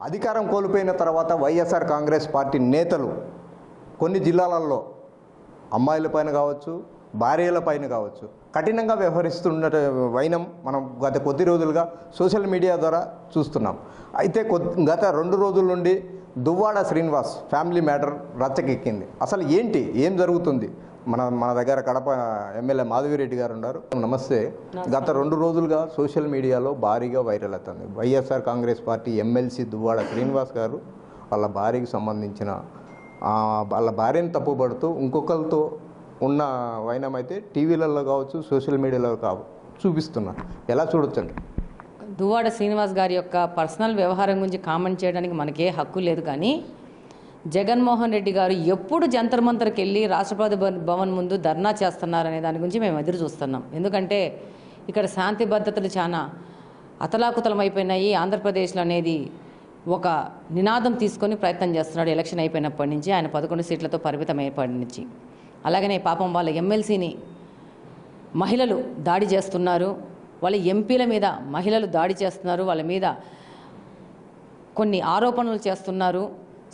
అధికారం కోల్పోయిన తర్వాత వైఎస్ఆర్ కాంగ్రెస్ పార్టీ నేతలు కొన్ని జిల్లాలలో అమ్మాయిలపైన కావచ్చు, భార్యలపైన కావచ్చు కఠినంగా వ్యవహరిస్తున్న వైనం మనం గత కొద్ది రోజులుగా సోషల్ మీడియా ద్వారా చూస్తున్నాం. అయితే గత 2 రోజుల నుండి దువ్వాడ శ్రీనివాస్ ఫ్యామిలీ మ్యాటర్ రచ్చకెక్కింది. అసలు ఏం జరుగుతుంది? మన దగ్గర కడప ఎమ్మెల్యే మాధవిరెడ్డి గారు ఉన్నారు. నమస్తే. గత 2 రోజులుగా సోషల్ మీడియాలో భారీగా వైరల్ అవుతుంది. వైఎస్ఆర్ కాంగ్రెస్ పార్టీ ఎమ్మెల్సీ దువ్వాడ శ్రీనివాస్ గారు వాళ్ళ భార్యకి సంబంధించిన వాళ్ళ భార్యను తప్పుపడుతూ ఇంకొకరితో ఉన్న వైనం అయితే టీవీలలో కావచ్చు, సోషల్ మీడియాలో చూపిస్తున్నారు. ఎలా చూడొచ్చండి? దువ్వాడ శ్రీనివాస్ గారి యొక్క పర్సనల్ వ్యవహారం గురించి కామెంట్ చేయడానికి మనకే హక్కు లేదు. కానీ జగన్మోహన్ రెడ్డి గారు ఎప్పుడు జంతర్ మంతర్కి వెళ్ళి రాష్ట్రపతి భవన్ ముందు ధర్నా చేస్తున్నారనే దాని గురించి మేము ఎదురు చూస్తున్నాం. ఎందుకంటే ఇక్కడ శాంతి భద్రతలు చాలా అతలాకుతలమైపోయినాయి. ఆంధ్రప్రదేశ్లో అనేది ఒక నినాదం తీసుకొని ప్రయత్నం చేస్తున్నాడు ఎలక్షన్ అయిపోయినప్పటి నుంచి. ఆయన 11 సీట్లతో పరిమితం అయినప్పటి నుంచి. అలాగనే పాపం వాళ్ళ ఎమ్మెల్సీని మహిళలు దాడి చేస్తున్నారు, వాళ్ళ ఎంపీల మీద మహిళలు దాడి చేస్తున్నారు, వాళ్ళ మీద కొన్ని ఆరోపణలు చేస్తున్నారు.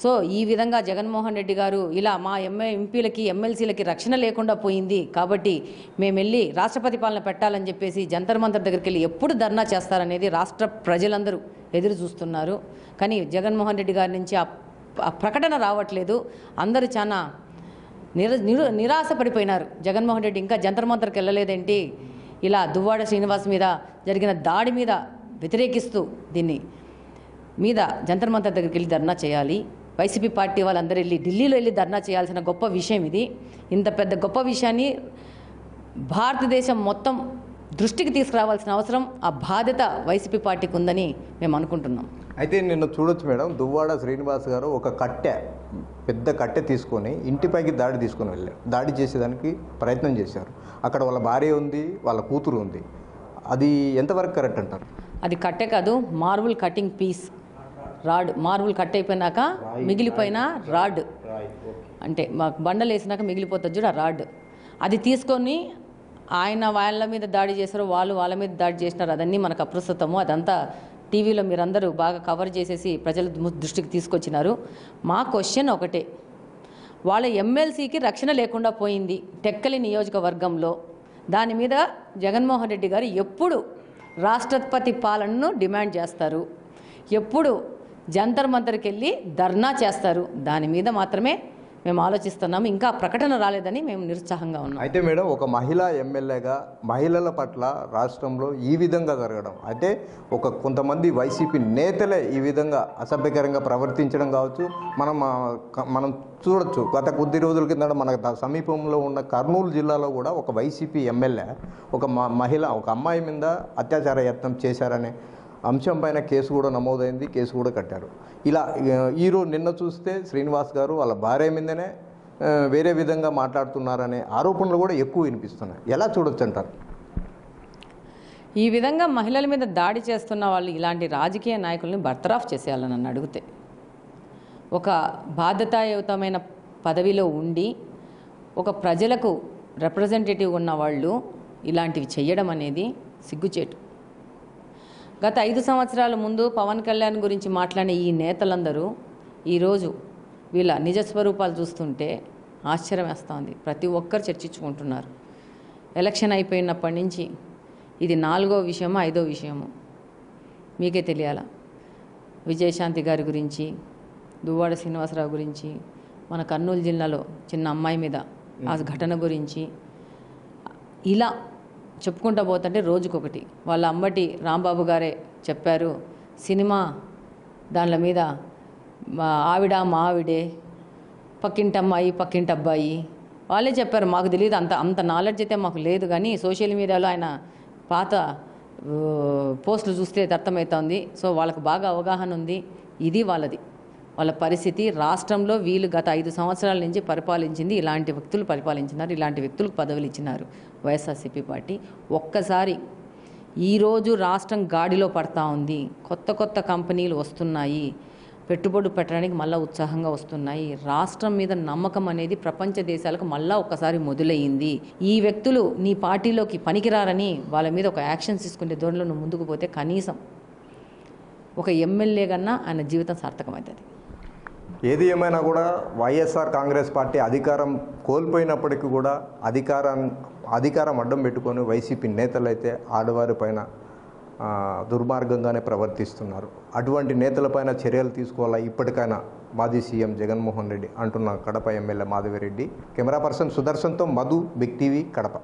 సో ఈ విధంగా జగన్మోహన్ రెడ్డి గారు ఇలా మా ఎంపీలకి ఎమ్మెల్సీలకి రక్షణ లేకుండా పోయింది కాబట్టి మేము వెళ్ళి రాష్ట్రపతి పాలన పెట్టాలని చెప్పేసి జంతర్ మంతర్ దగ్గరికి వెళ్ళి ఎప్పుడు ధర్నా చేస్తారనేది రాష్ట్ర ప్రజలందరూ ఎదురు చూస్తున్నారు. కానీ జగన్మోహన్ రెడ్డి గారి నుంచి ఆ ప్రకటన రావట్లేదు. అందరూ చాలా నిరాశపడిపోయినారు. జగన్మోహన్ రెడ్డి ఇంకా జంతర్ మంతర్కి వెళ్ళలేదేంటి, ఇలా దువ్వాడ శ్రీనివాస్ మీద జరిగిన దాడి మీద వ్యతిరేకిస్తూ దీన్ని మీద జంతర్ మంతర్ దగ్గరికి వెళ్ళి ధర్నా చేయాలి. వైసీపీ పార్టీ వాళ్ళందరూ వెళ్ళి ఢిల్లీలో వెళ్ళి ధర్నా చేయాల్సిన గొప్ప విషయం ఇది. ఇంత పెద్ద గొప్ప విషయాన్ని భారతదేశం మొత్తం దృష్టికి తీసుకురావాల్సిన అవసరం, ఆ బాధ్యత వైసీపీ పార్టీకి ఉందని మేము అనుకుంటున్నాం. అయితే నిన్న చూడొచ్చు మేడం, దువ్వాడ శ్రీనివాస్ గారు ఒక పెద్ద కట్టె తీసుకొని ఇంటిపైకి దాడి చేసేదానికి ప్రయత్నం చేశారు. అక్కడ వాళ్ళ భార్య ఉంది, వాళ్ళ కూతురు ఉంది. అది ఎంతవరకు కరెక్ట్ అంటారు? అది కట్టె కాదు, marble cutting piece, rod. Marble cut అయిపోయినాక మిగిలిపోయిన రాడ్ అంటే మాకు బండలు వేసినాక మిగిలిపోతుంది చూడు, ఆ రాడ్. అది తీసుకొని ఆయన వాళ్ళ మీద దాడి చేశారు, వాళ్ళు వాళ్ళ మీద దాడి చేసినారు. అదన్నీ మనకు అప్రస్తుతము. అదంతా టీవీలో మీరందరూ బాగా కవర్ చేసేసి ప్రజల దృష్టికి తీసుకొచ్చినారు. మా క్వశ్చన్ ఒకటే, వాళ్ళ ఎమ్మెల్సీకి రక్షణ లేకుండా పోయింది టెక్కలి నియోజకవర్గంలో. దాని మీద జగన్మోహన్ రెడ్డి గారు ఎప్పుడు రాష్ట్రపతి పాలనను డిమాండ్ చేస్తారు, ఎప్పుడు జంతర్ మంతర్కి వెళ్ళి ధర్నా చేస్తారు? దాని మీద మాత్రమే మేము ఆలోచిస్తున్నాము. ఇంకా ప్రకటన రాలేదని మేము నిరుత్సాహంగా ఉన్నాం. అయితే మేడం, ఒక మహిళా ఎమ్మెల్యేగా మహిళల పట్ల రాష్ట్రంలో ఈ విధంగా జరగడం, అయితే కొంతమంది వైసీపీ నేతలే ఈ విధంగా అసభ్యకరంగా ప్రవర్తించడం కావచ్చు మనం చూడొచ్చు. గత కొద్ది రోజుల కింద మన సమీపంలో ఉన్న కర్నూలు జిల్లాలో కూడా ఒక వైసీపీ ఎమ్మెల్యే ఒక ఒక అమ్మాయి మీద అత్యాచార యత్నం చేశారనే అంశం పైన కేసు కూడా నమోదైంది, కేసు కూడా కట్టారు. ఇలా నిన్న చూస్తే శ్రీనివాస్ గారు వాళ్ళ భార్య మీదనే వేరే విధంగా మాట్లాడుతున్నారనే ఆరోపణలు కూడా ఎక్కువ వినిపిస్తున్నాయి. ఎలా చూడొచ్చు అంటారు? ఈ విధంగా మహిళల మీద దాడి చేస్తున్న వాళ్ళు ఇలాంటి రాజకీయ నాయకుల్ని బర్తరాఫ్ చేసేయాలని నన్ను అడిగితే, ఒక బాధ్యతాయుతమైన పదవిలో ఉండి ఒక ప్రజలకు రిప్రజెంటేటివ్ ఉన్న వాళ్ళు ఇలాంటివి చేయడం అనేది సిగ్గుచేటు. గత 5 సంవత్సరాల ముందు పవన్ కళ్యాణ్ గురించి మాట్లాడిన ఈ నేతలందరూ ఈరోజు వీళ్ళ నిజస్వరూపాలు చూస్తుంటే ఆశ్చర్యం వేస్తుంది. ప్రతి ఒక్కరు చర్చించుకుంటున్నారు. ఎలక్షన్ అయిపోయినప్పటి నుంచి ఇది 4వ విషయమో 5వ విషయమో మీకే తెలియాలా. విజయశాంతి గారి గురించి, దువ్వాడ శ్రీనివాసరావు గురించి, మన కర్నూలు జిల్లాలో చిన్న అమ్మాయి మీద ఆ ఘటన గురించి, ఇలా చెప్పుకుంటూ పోతుంటే రోజుకొకటి. వాళ్ళ అమ్మటి రాంబాబు గారే చెప్పారు, సినిమా దానిల మీద ఆవిడ మా ఆవిడే, పక్కింటి అమ్మాయి పక్కింటి అబ్బాయి, వాళ్ళే చెప్పారు. మాకు తెలియదు, అంత నాలెడ్జ్ అయితే మాకు లేదు. కానీ సోషల్ మీడియాలో ఆయన పాత పోస్టులు చూస్తే అర్థమవుతుంది. సో వాళ్ళకు బాగా అవగాహన ఉంది. ఇది వాళ్ళ పరిస్థితి. రాష్ట్రంలో వీళ్ళు గత 5 సంవత్సరాల నుంచి పరిపాలించింది ఇలాంటి వ్యక్తులు పరిపాలించినారు, ఇలాంటి వ్యక్తులకు పదవులు ఇచ్చినారు వైఎస్ఆర్సీపీ పార్టీ. ఒక్కసారి ఈరోజు రాష్ట్రం గాడిలో పడతా ఉంది. కొత్త కంపెనీలు వస్తున్నాయి, పెట్టుబడులు పెట్టడానికి మళ్ళీ ఉత్సాహంగా వస్తున్నాయి. రాష్ట్రం మీద నమ్మకం అనేది ప్రపంచ దేశాలకు మళ్ళీ ఒకసారి మొదలయ్యింది. ఈ వ్యక్తులు నీ పార్టీలోకి పనికిరారని వాళ్ళ మీద ఒక యాక్షన్స్ తీసుకునే ధోరణిలో నువ్వు ముందుకు పోతే కనీసం ఒక ఎమ్మెల్యే కన్నా ఆయన జీవితం సార్థకమవుతుంది. ఏది ఏమైనా కూడా వైఎస్ఆర్ కాంగ్రెస్ పార్టీ అధికారం కోల్పోయినప్పటికీ కూడా అధికారం అడ్డం పెట్టుకొని వైసీపీ నేతలైతే ఆడవారి పైన దుర్మార్గంగానే ప్రవర్తిస్తున్నారు. అటువంటి నేతలపైన చర్యలు తీసుకోవాలా ఇప్పటికైనా మాజీ సీఎం జగన్మోహన్ రెడ్డి అంటున్న Kadapa MLA Madhavi Reddy. Camera person సుదర్శన్తో మధు, బిగ్ టీవీ, కడప.